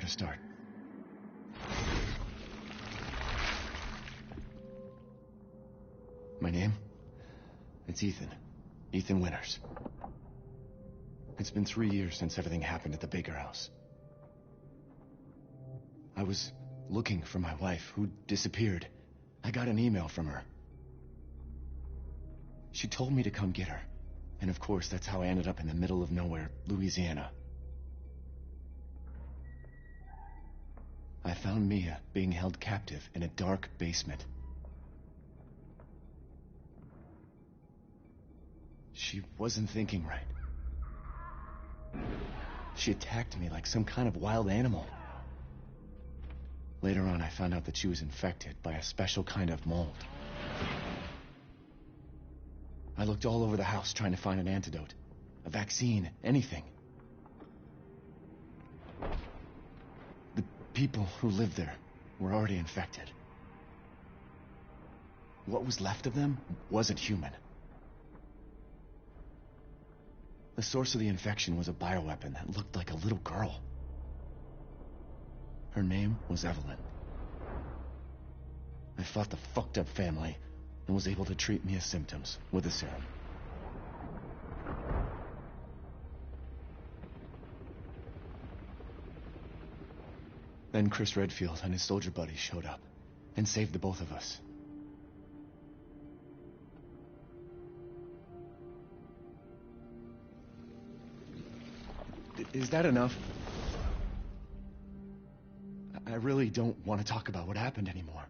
to start. My name? It's Ethan. Ethan Winters. It's been 3 years since everything happened at the Baker house. I was looking for my wife, who disappeared. I got an email from her. She told me to come get her. And of course, that's how I ended up in the middle of nowhere, Louisiana. I found Mia being held captive in a dark basement. She wasn't thinking right. She attacked me like some kind of wild animal. Later on, I found out that she was infected by a special kind of mold. I looked all over the house trying to find an antidote, a vaccine, anything. The people who lived there were already infected. What was left of them wasn't human. The source of the infection was a bioweapon that looked like a little girl. Her name was Evelyn. I fought the fucked up family and was able to treat Mia's symptoms with a serum. Then Chris Redfield and his soldier buddies showed up and saved the both of us. Is that enough? I really don't want to talk about what happened anymore.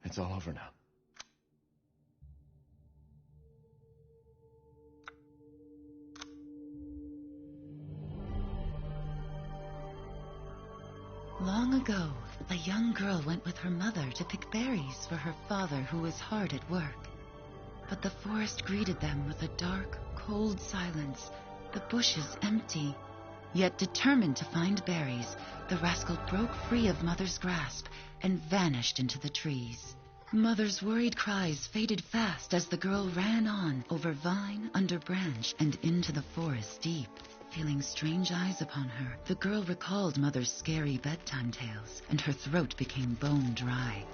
It's all over now. Long ago, a young girl went with her mother to pick berries for her father who was hard at work. But the forest greeted them with a dark, cold silence, the bushes empty. Yet determined to find berries, the rascal broke free of Mother's grasp and vanished into the trees. Mother's worried cries faded fast as the girl ran on, over vine, under branch, and into the forest deep. Feeling strange eyes upon her, the girl recalled Mother's scary bedtime tales, and her throat became bone dry.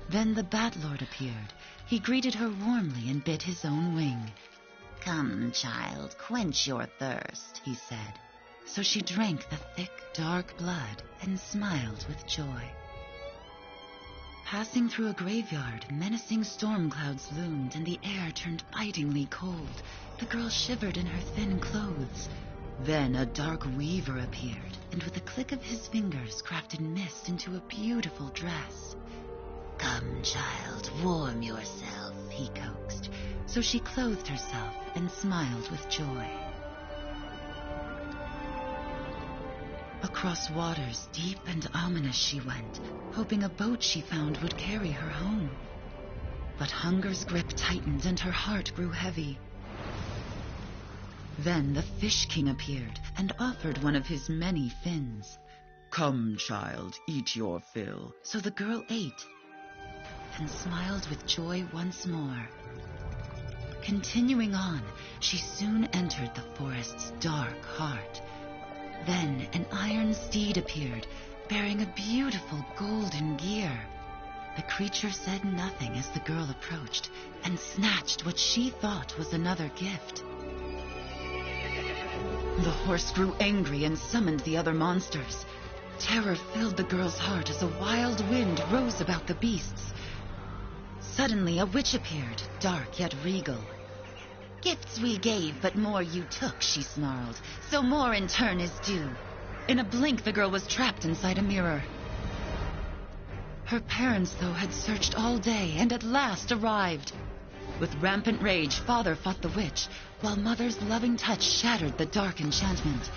Then the Bat Lord appeared. He greeted her warmly and bit his own wing. "Come, child, quench your thirst," he said. So she drank the thick, dark blood and smiled with joy. Passing through a graveyard, menacing storm clouds loomed and the air turned bitingly cold. The girl shivered in her thin clothes. Then a dark weaver appeared, and with a click of his fingers crafted mist into a beautiful dress. "Come, child, warm yourself," he coaxed. So she clothed herself and smiled with joy. Across waters deep and ominous she went, hoping a boat she found would carry her home. But hunger's grip tightened and her heart grew heavy. Then the Fish King appeared and offered one of his many fins. "Come, child, eat your fill." So the girl ate and smiled with joy once more. Continuing on, she soon entered the forest's dark heart. Then an iron steed appeared, bearing a beautiful golden gear. The creature said nothing as the girl approached, and snatched what she thought was another gift. The horse grew angry and summoned the other monsters. Terror filled the girl's heart as a wild wind rose about the beasts. Suddenly a witch appeared, dark yet regal. "Gifts we gave, but more you took," she snarled, "so more in turn is due." In a blink, the girl was trapped inside a mirror. Her parents, though, had searched all day and at last arrived. With rampant rage, Father fought the witch, while Mother's loving touch shattered the dark enchantment.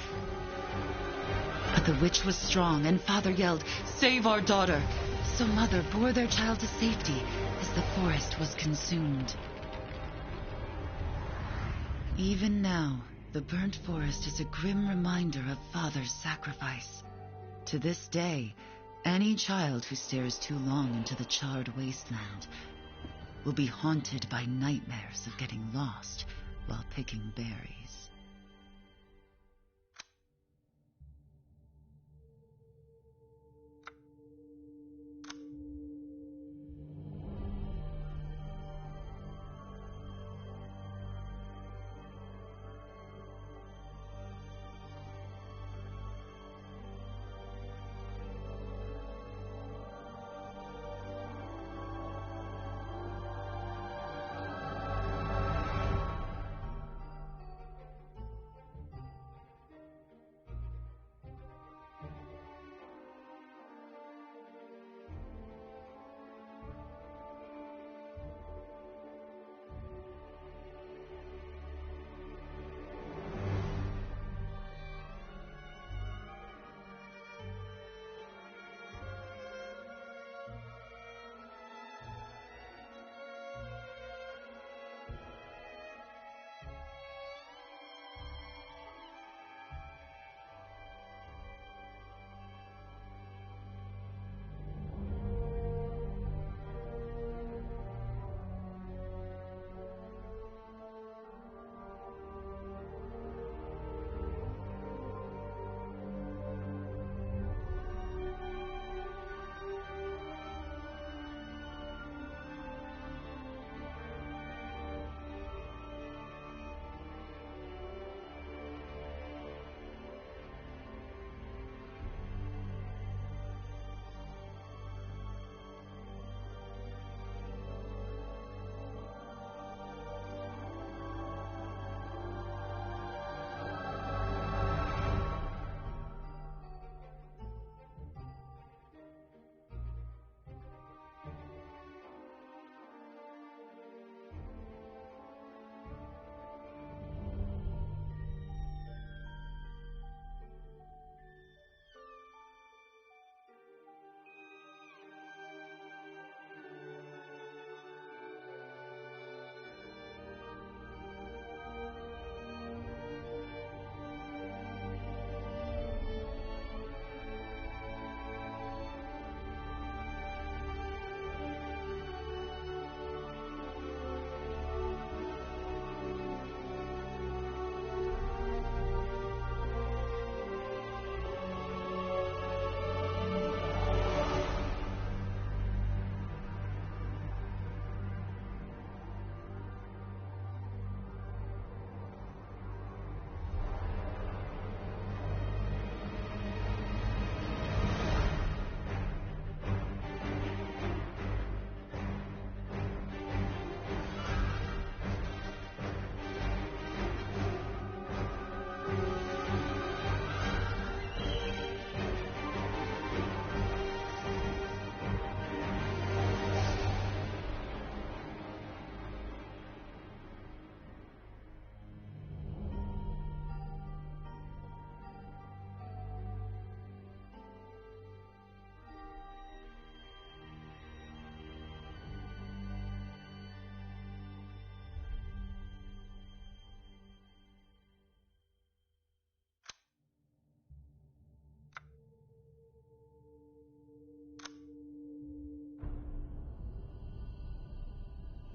But the witch was strong, and Father yelled, "Save our daughter!" So Mother bore their child to safety as the forest was consumed. Even now, the burnt forest is a grim reminder of Father's sacrifice. To this day, any child who stares too long into the charred wasteland will be haunted by nightmares of getting lost while picking berries.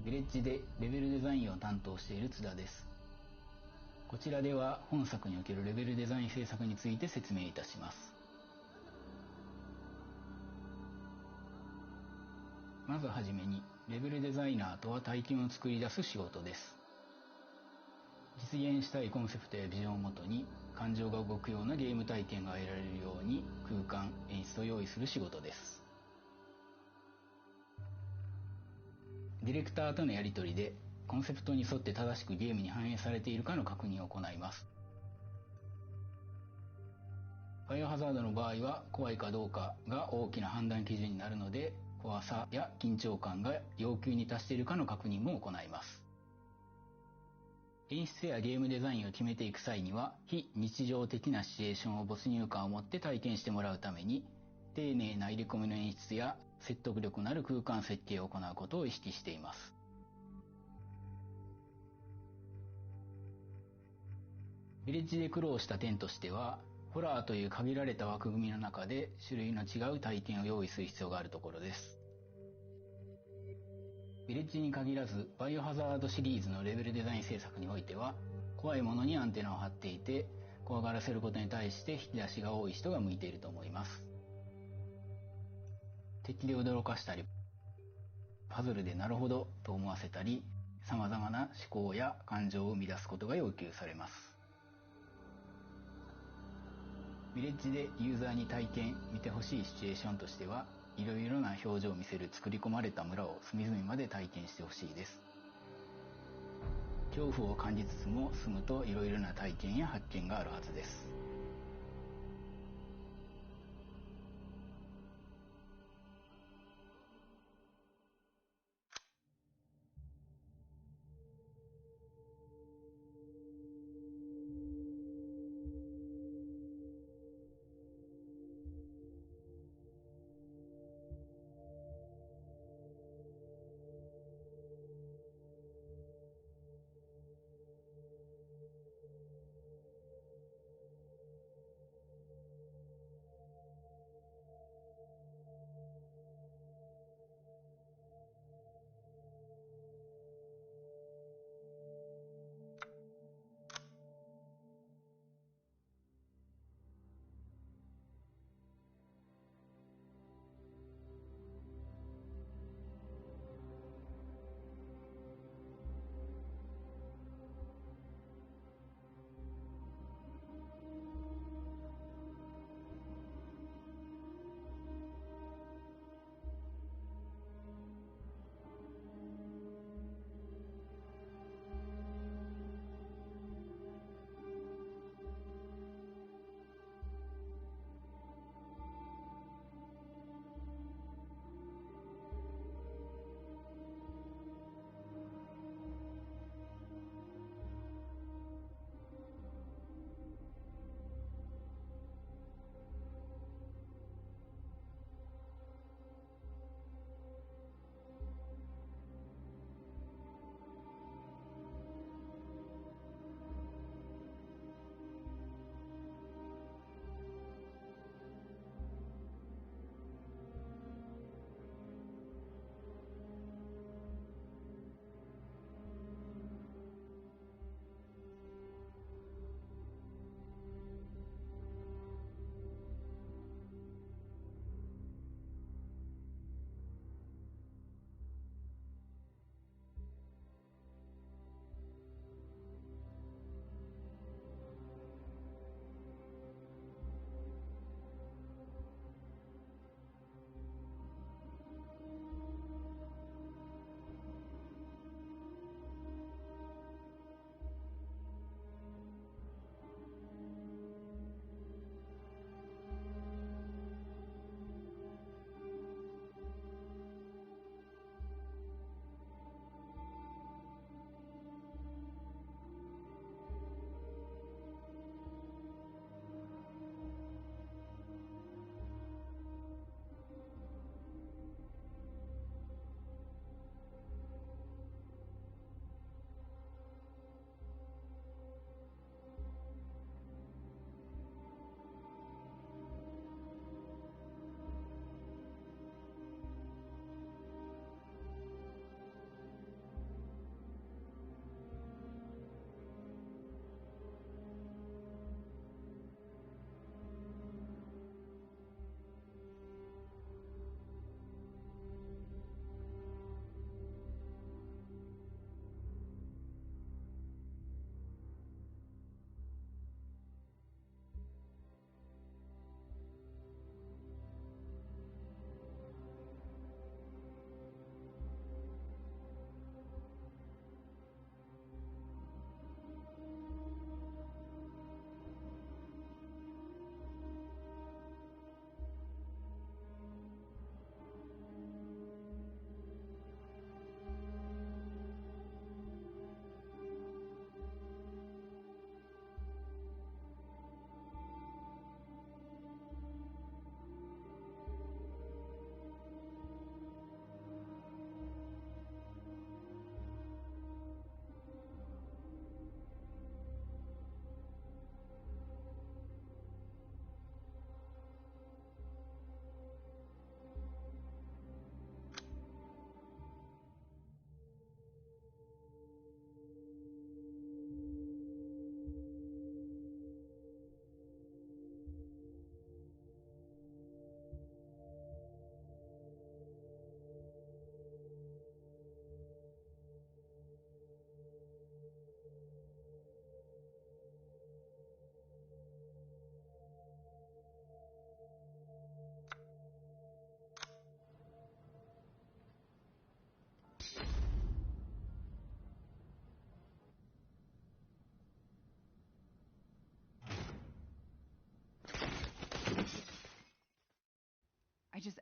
ヴィレッジでレベルデザインを担当している津田です。こちらでは本作におけるレベルデザイン制作について説明いたします。まずはじめに、レベルデザイナーとは体験を作り出す仕事です。実現したいコンセプトやビジョンをもとに感情が動くようなゲーム体験が得られるように空間、演出を用意する仕事です。ディレクターとのやり取りでコンセプトに沿って正しくゲームに反映されているかの確認を行います。バイオハザードの場合は怖いかどうかが大きな判断基準になるので、怖さや緊張感が要求に達しているかの確認も行います。演出やゲームデザインを決めていく際には、非日常的なシチュエーションを没入感を持って体験してもらうために、丁寧な入れ込みの演出や説得力のある空間設計を行うことを意識しています。ヴィレッジで苦労した点としては、ホラーという限られた枠組みの中で種類の違う体験を用意する必要があるところです。ヴィレッジに限らず、バイオハザードシリーズのレベルデザイン制作においては、怖いものにアンテナを張っていて、怖がらせることに対して引き出しが多い人が向いていると思います。敵で驚かしたり、パズルでなるほどと思わせたり、様々な思考や感情を生み出すことが要求されます。ヴィレッジでユーザーに体験、見てほしいシチュエーションとしては、いろいろな表情を見せる作り込まれた村を隅々まで体験してほしいです。恐怖を感じつつも住むといろいろな体験や発見があるはずです。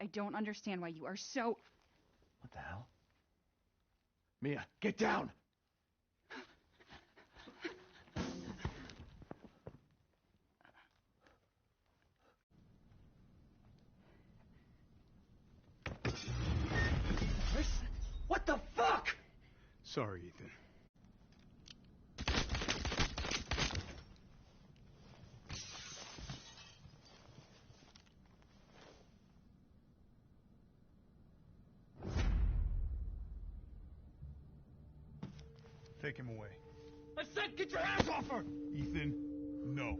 I don't understand why you are so... What the hell? Mia, get down! What the fuck? Sorry, Ethan. Take him away. I said get your hands off her! Ethan, no.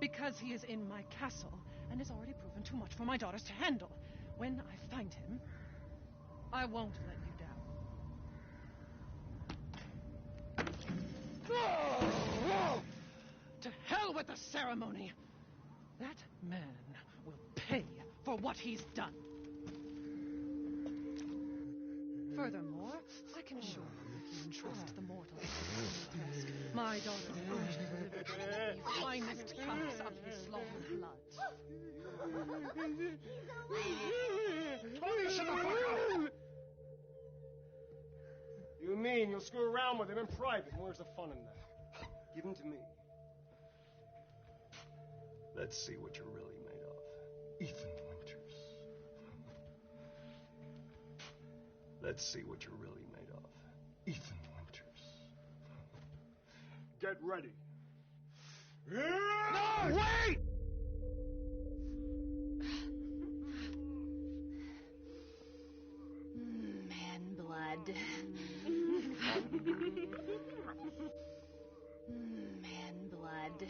Because he is in my castle and has already proven too much for my daughters to handle. When I find him, I won't let you down. To hell with the ceremony! That man will pay for what he's done. Furthermore, I can assure you if you entrust the mortals with this task, my daughters will deliver the finest cups of his long blood. Tony, shut the fuck up! You mean you'll screw around with him in private, and where's the fun in that? Give him to me. Let's see what you're really made of. Ethan Winters. Let's see what you're really made of. Ethan Winters. Get ready. No, wait! Man blood. Man blood.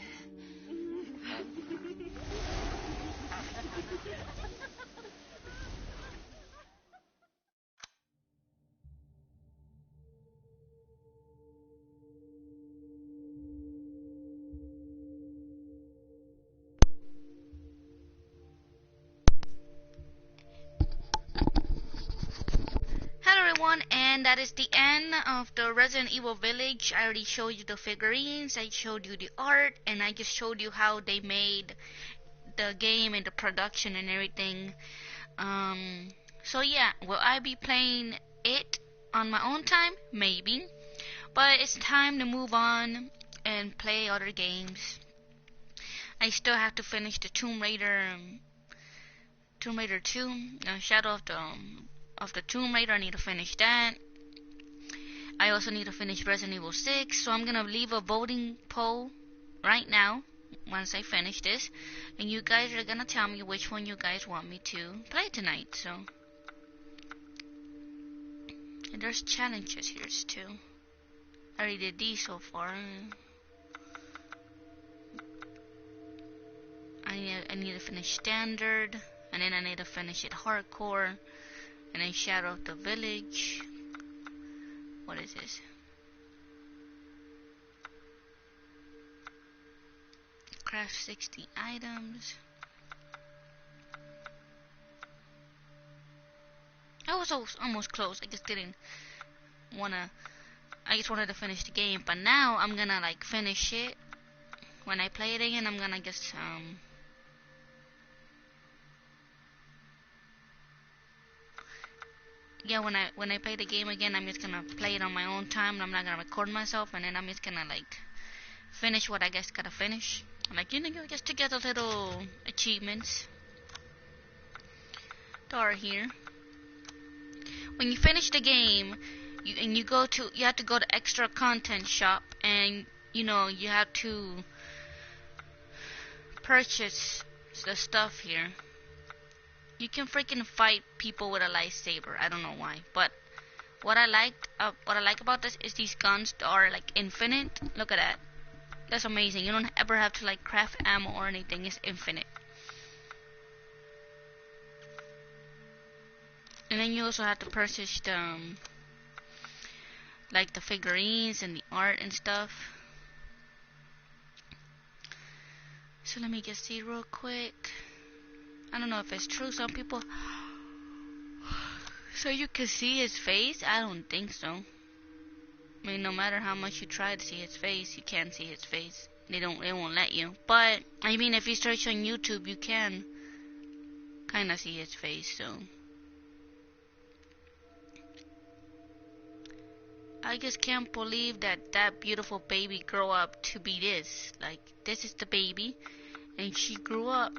Hello everyone, and that is the end of the Resident Evil Village. I already showed you the figurines, I showed you the art, and I just showed you how they made the game and the production and everything. So yeah, will I be playing it on my own time? Maybe. But it's time to move on and play other games. I still have to finish the Tomb Raider 2, Shadow of the Tomb Raider. I need to finish that. I also need to finish Resident Evil 6, so I'm gonna leave a voting poll right now once I finish this, and you guys are gonna tell me which one you guys want me to play tonight. So, and there's challenges here too. I already did these so far. I need to finish standard, and then I need to finish it hardcore, and then Shadow of the Village. What is this? Craft 60 items. I was almost close. I just didn't wanna. I just wanted to finish the game, but now I'm gonna like finish it when I play it again, I'm gonna just yeah, when I play the game again, I'm just gonna play it on my own time, and I'm not gonna record myself, and then I'm just gonna like finish what I guess gotta finish, like, you know, just to get a little achievements that are here. When you finish the game, you have to go to extra content shop, and you know, you have to purchase the stuff here. You can freaking fight people with a lightsaber. I don't know why, but what I like about this is these guns are like infinite. Look at that. That's amazing. You don't ever have to like craft ammo or anything. It's infinite. And then you also have to purchase the like the figurines and the art and stuff. So let me just see real quick. I don't know if it's true. Some people. So you can see his face? I don't think so. I mean, no matter how much you try to see his face, you can't see his face. They won't let you. But I mean, if you search on YouTube, you can kind of see his face. So I just can't believe that beautiful baby grew up to be this. Like, this is the baby, and she grew up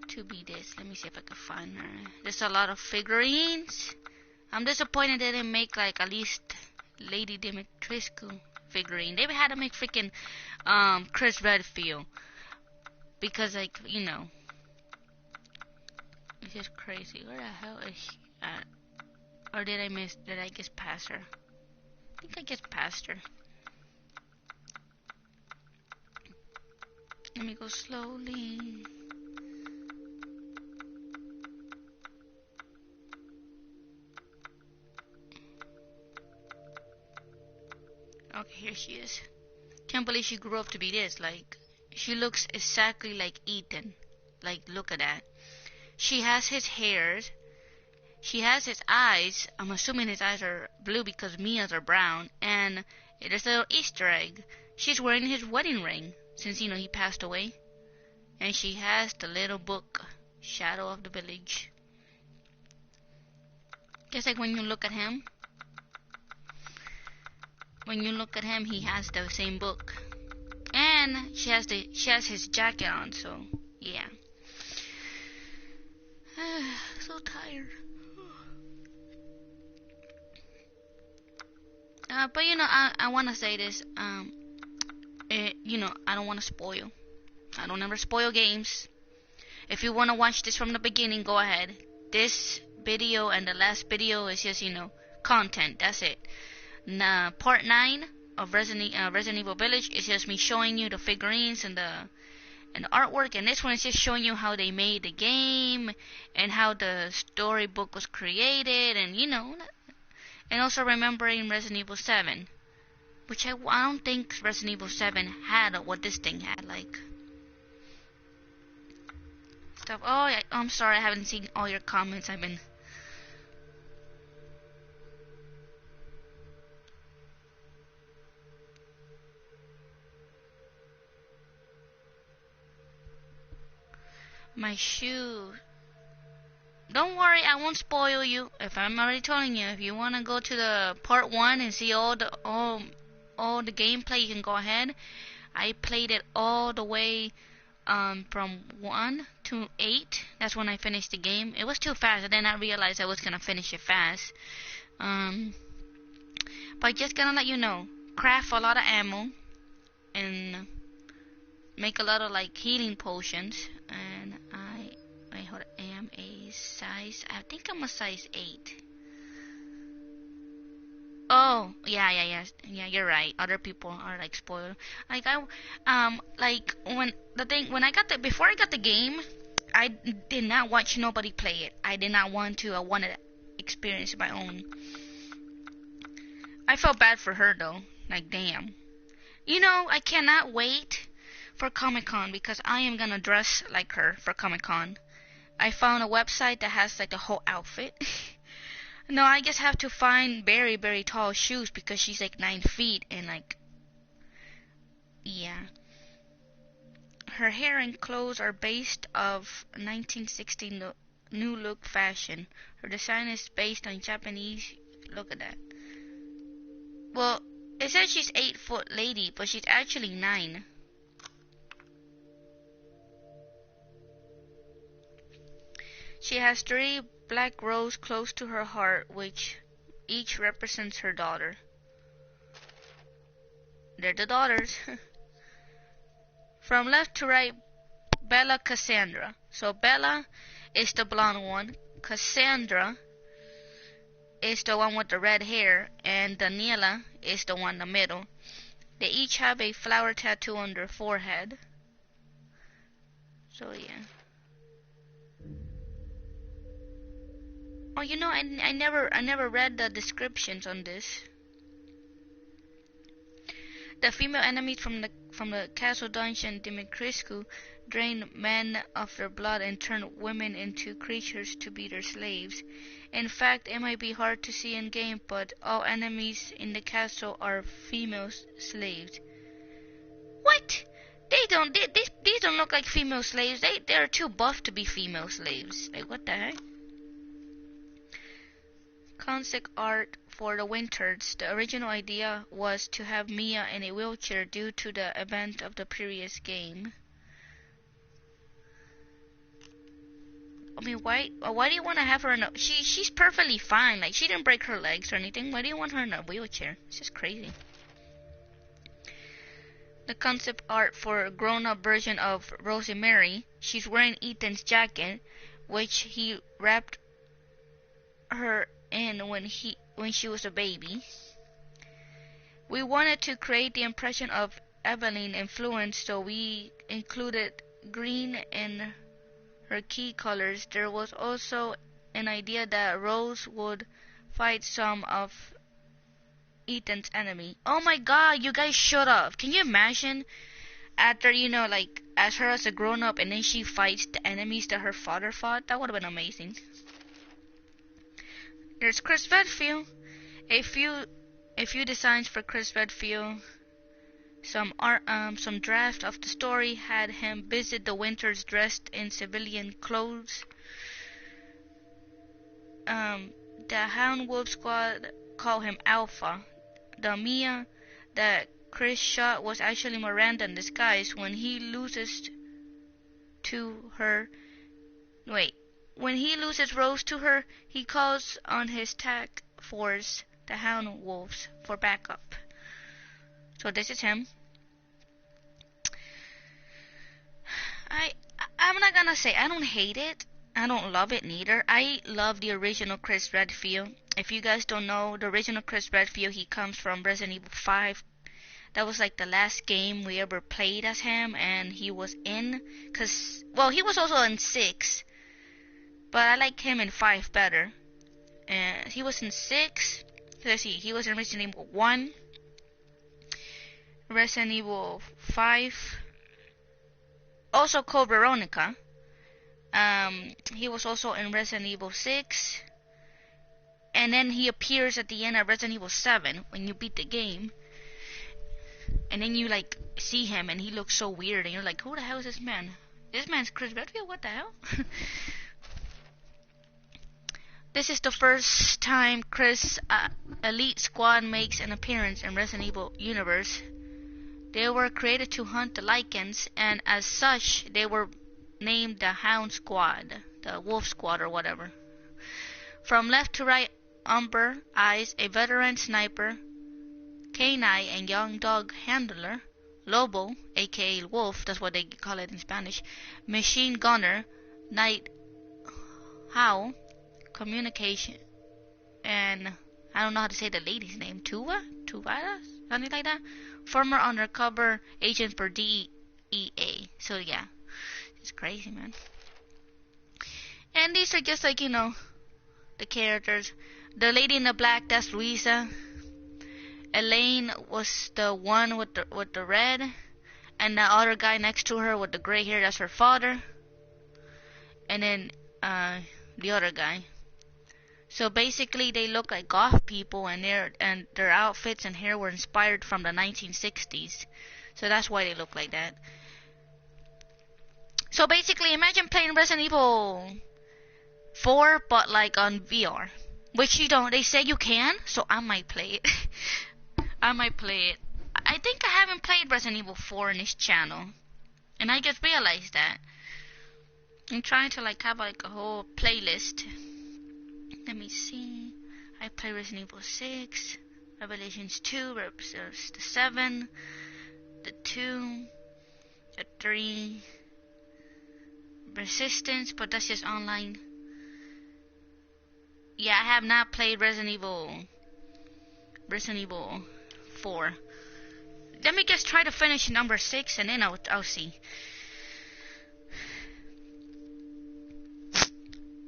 to be this. Let me see if I can find her. There's a lot of figurines. I'm disappointed they didn't make like at least Lady Dimitrescu figurine. They had to make freaking Chris Redfield, because like, you know, it's just crazy. Where the hell is she at? Or did I just pass her? I think I just passed her. Let me go slowly. Okay, here she is. Can't believe she grew up to be this. Like, she looks exactly like Ethan. Like, look at that. She has his hairs. She has his eyes. I'm assuming his eyes are blue because Mia's are brown. And there's a little Easter egg. She's wearing his wedding ring since, you know, he passed away. And she has the little book, Shadow of the Village. Just like when you look at him. When you look at him, he has the same book. And she has his jacket on, so yeah. So tired. But you know, I wanna say this. You know, I don't wanna spoil. I don't ever spoil games. If you wanna watch this from the beginning, go ahead. This video and the last video is just, you know, content. That's it. Part 9 of Resident Evil Village is just me showing you the figurines and the artwork, and this one is just showing you how they made the game and how the storybook was created, and you know, and also remembering Resident Evil 7, which I don't think Resident Evil 7 had what this thing had, like stuff. Oh, I'm sorry, I haven't seen all your comments. I've been. My shoe. Don't worry, I won't spoil you. If I'm already telling you, if you wanna go to the part 1 and see all the gameplay, you can go ahead. I played it all the way from 1 to 8. That's when I finished the game. It was too fast, and then I realized I was gonna finish it fast. But just gonna let you know, craft a lot of ammo and make a lot of like healing potions. And I am a size. I think I'm a size 8. Oh, yeah. You're right. Other people are like spoiled. Like before I got the game, I did not watch nobody play it. I did not want to. I wanted to experience my own. I felt bad for her though. Like, damn. You know, I cannot wait for Comic-Con because I am gonna dress like her for Comic-Con. I found a website that has like the whole outfit. No, I just have to find very, very tall shoes because she's like 9 feet and like, Yeah. Her hair and clothes are based of 1960 new look fashion. Her design is based on Japanese. Look at that. Well, it says she's 8-foot lady, but she's actually 9. She has 3 black rows close to her heart, which each represents her daughter. They're the daughters. From left to right, Bella Cassandra. So Bella is the blonde one. Cassandra is the one with the red hair. And Daniela is the one in the middle. They each have a flower tattoo on their forehead. So yeah. Oh, you know, I never read the descriptions on this. The female enemies from the castle dungeon Dimitrescu drain men of their blood and turn women into creatures to be their slaves. In fact, it might be hard to see in game, but all enemies in the castle are female slaves. What? These don't look like female slaves. They're too buff to be female slaves. Like, what the heck? Concept art for the Winters. The original idea was to have Mia in a wheelchair due to the event of the previous game. I mean, why do you want to have her in a... She's perfectly fine. Like, she didn't break her legs or anything. Why do you want her in a wheelchair? It's just crazy. The concept art for a grown-up version of Rosemary. She's wearing Ethan's jacket, which he wrapped her in when she was a baby. We wanted to create the impression of Evelyn influence, so we included green in her key colors. There was also an idea that Rose would fight some of Ethan's enemy. Oh my god, you guys shut up. Can you imagine after, you know, like, as her as a grown-up and then she fights the enemies that her father fought? That would have been amazing. There's Chris Redfield. A few designs for Chris Redfield. Some draft of the story had him visit the Winters dressed in civilian clothes. The Hound Wolf Squad call him Alpha. The Mia that Chris shot was actually Miranda in disguise. When he loses Rose to her, he calls on his task force, the Hound Wolves, for backup. So this is him. I'm not gonna say I don't hate it. I don't love it neither. I love the original Chris Redfield. If you guys don't know, the original Chris Redfield, he comes from Resident Evil 5. That was like the last game we ever played as him, and he was in, he was also in 6, but I like him in 5 better. He was in 6, let's see, he was in Resident Evil 1, Resident Evil 5, also Code Veronica. He was also in Resident Evil 6, and then he appears at the end of Resident Evil 7 when you beat the game. And then you like see him and he looks so weird and you're like, who the hell is this man? This man's Chris Redfield? What the hell? This is the first time Chris Elite Squad makes an appearance in Resident Evil universe. They were created to hunt the Lycans, and as such they were named the Hound Squad, the Wolf Squad or whatever. From left to right, Umber, Eyes, a veteran sniper, Canine and young dog handler, Lobo, aka Wolf, that's what they call it in Spanish, Machine Gunner, Night Howl, Communication, and I don't know how to say the lady's name, Tuvada, something like that, former undercover agent for DEA. So yeah, it's crazy, man. And these are just like, you know, the characters. The lady in the black, that's Luisa. Elaine was the one with the red, and the other guy next to her with the gray hair, that's her father. And then the other guy. So basically they look like goth people, and their outfits and hair were inspired from the 1960s. So that's why they look like that. So basically, imagine playing Resident Evil 4, but like on VR. Which you don't. They say you can, so I might play it. I might play it. I think I haven't played Resident Evil 4 in this channel. And I just realized that. I'm trying to like have like a whole playlist. Let me see. I play Resident Evil 6, Revelations 2, Revelations 7, the 2, the 3, Resistance, but that's just online. Yeah, I have not played Resident Evil 4. Let me just try to finish number 6 and then I'll see.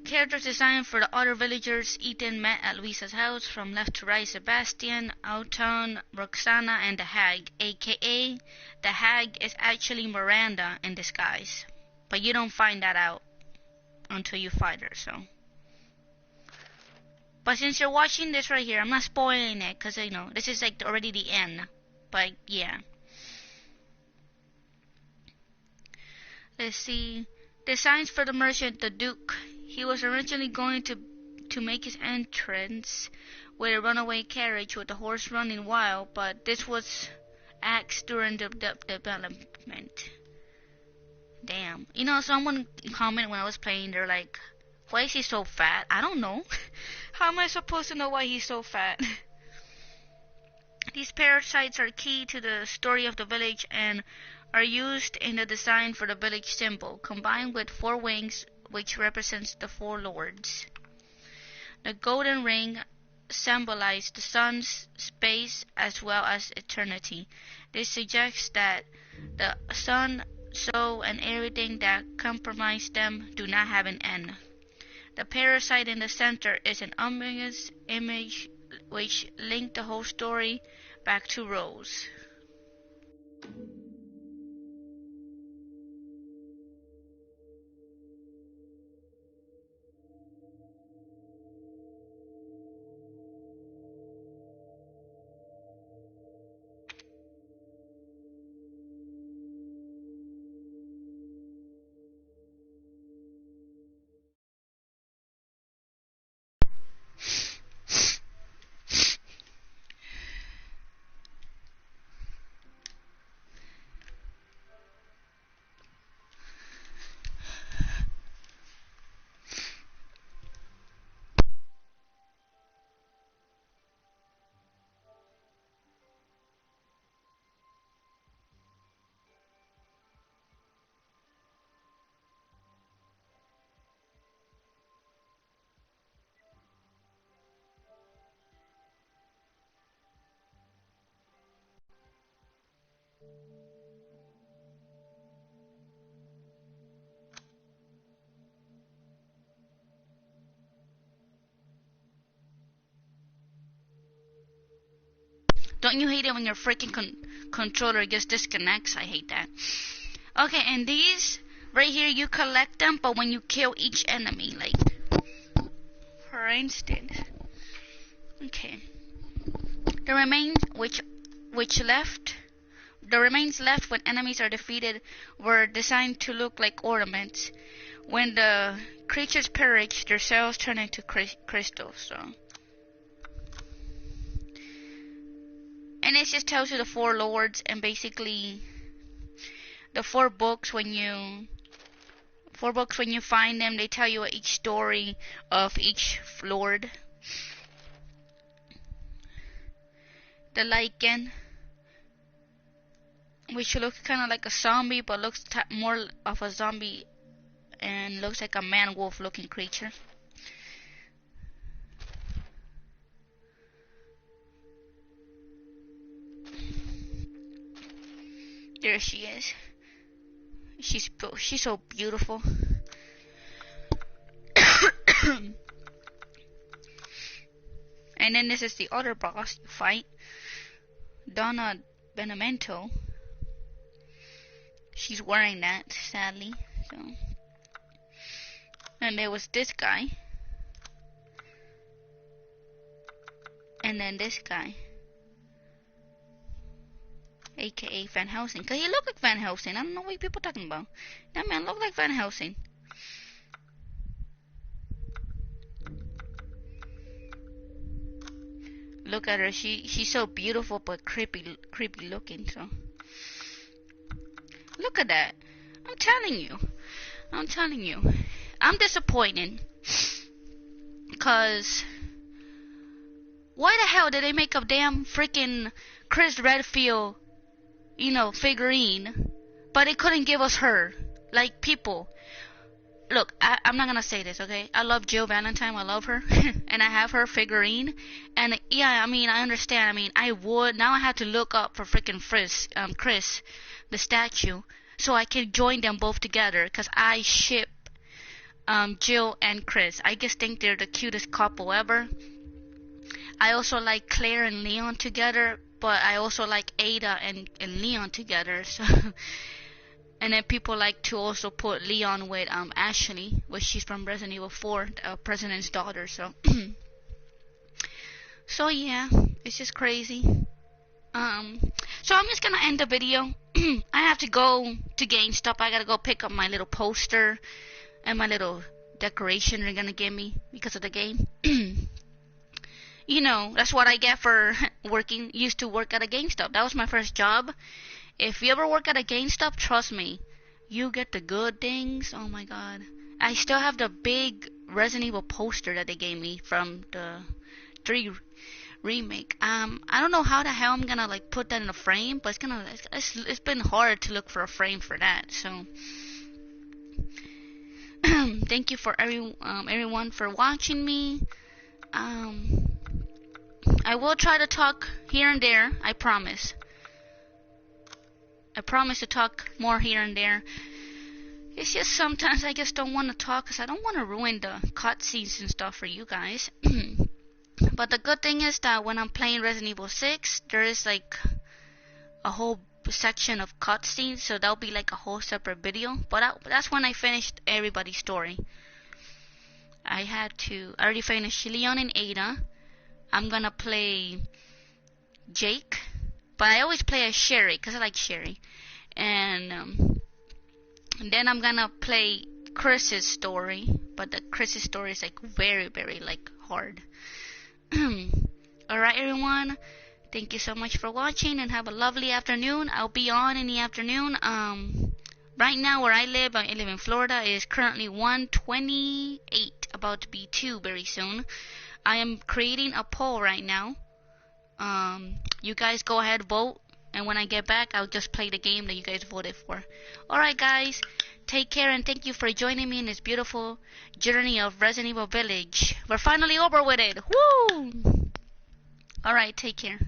Characters designed for the other villagers. Ethan met at Luisa's house. From left to right, Sebastian, Autumn, Roxana, and the Hag, aka the Hag is actually Miranda in disguise. But you don't find that out until you fight her, so. But since you're watching this right here, I'm not spoiling it, because, you know, this is like already the end. But, yeah. Let's see. Designs for the merchant, the Duke. He was originally going to make his entrance with a runaway carriage with the horse running wild, but this was axed during the development. Damn. You know, someone commented when I was playing, they're like, why is he so fat? I don't know. How am I supposed to know why he's so fat? These parasites are key to the story of the village and are used in the design for the village symbol, combined with 4 wings, which represents the 4 lords. The golden ring symbolizes the sun's space as well as eternity. This suggests that the sun, soul, and everything that compromise them do not have an end. The parasite in the center is an ominous image which linked the whole story back to Rose. Don't you hate it when your freaking controller just disconnects? I hate that. Okay, and these right here, you collect them, but when you kill each enemy, like, for instance, okay, the remains the remains left when enemies are defeated were designed to look like ornaments. When the creatures perish, their cells turn into crystals. So. And it just tells you the 4 lords and basically the 4 books when you find them, they tell you each story of each lord. The Lycan, which looks kind of like a zombie but looks more of a zombie and looks like a man-wolf looking creature. There she is. She's so beautiful. And then this is the other boss you fight, Donna Benevento. She's wearing that, sadly. So, and there was this guy, and then this guy. aka Van Helsing. Cause he looked like Van Helsing. I don't know what people talking about. That man looked like Van Helsing. Look at her. She's so beautiful but creepy looking. So look at that. I'm telling you. I'm disappointed. Cause why the hell did they make a damn freaking Chris Redfield, figurine, but they couldn't give us her? Like, people. Look, I'm not gonna say this, okay? I love Jill Valentine. I love her. And I have her figurine. And yeah, I understand. I would. Now I have to look up for freaking Chris, the statue, so I can join them both together. Because I ship Jill and Chris. I just think they're the cutest couple ever. I also like Claire and Leon together. But I also like Ada and Leon together. So... And then people like to also put Leon with Ashley, which she's from Resident Evil 4, President's daughter. So, so yeah, it's just crazy. So I'm just gonna end the video. I have to go to GameStop. I gotta go pick up my little poster and my little decoration they're gonna give me because of the game. That's what I get for used to work at a GameStop. That was my first job. If you ever work at a GameStop, trust me, you get the good things. Oh my god. I still have the big Resident Evil poster that they gave me from the 3 remake. I don't know how the hell I'm gonna put that in a frame, but it's been hard to look for a frame for that. So thank you for everyone for watching me. I will try to talk here and there, I promise. I promise to talk more here and there. It's just sometimes I just don't want to talk because I don't want to ruin the cutscenes and stuff for you guys. But the good thing is that when I'm playing Resident Evil 6, there is a whole section of cutscenes, so that'll be a whole separate video. But that's when I finished everybody's story. I already finished Leon and Ada. I'm gonna play Jake. But I always play as Sherry, because I like Sherry. And then I'm gonna play Chris's story. But Chris's story is very, very hard. Alright everyone. Thank you so much for watching and have a lovely afternoon. I'll be on in the afternoon. Right now where I live in Florida, is currently 1:28. About to be 2 very soon. I am creating a poll right now. You guys go ahead, vote, and when I get back, I'll just play the game that you guys voted for. Alright guys, take care and thank you for joining me in this beautiful journey of Resident Evil Village. We're finally over with it. Woo! Alright, take care.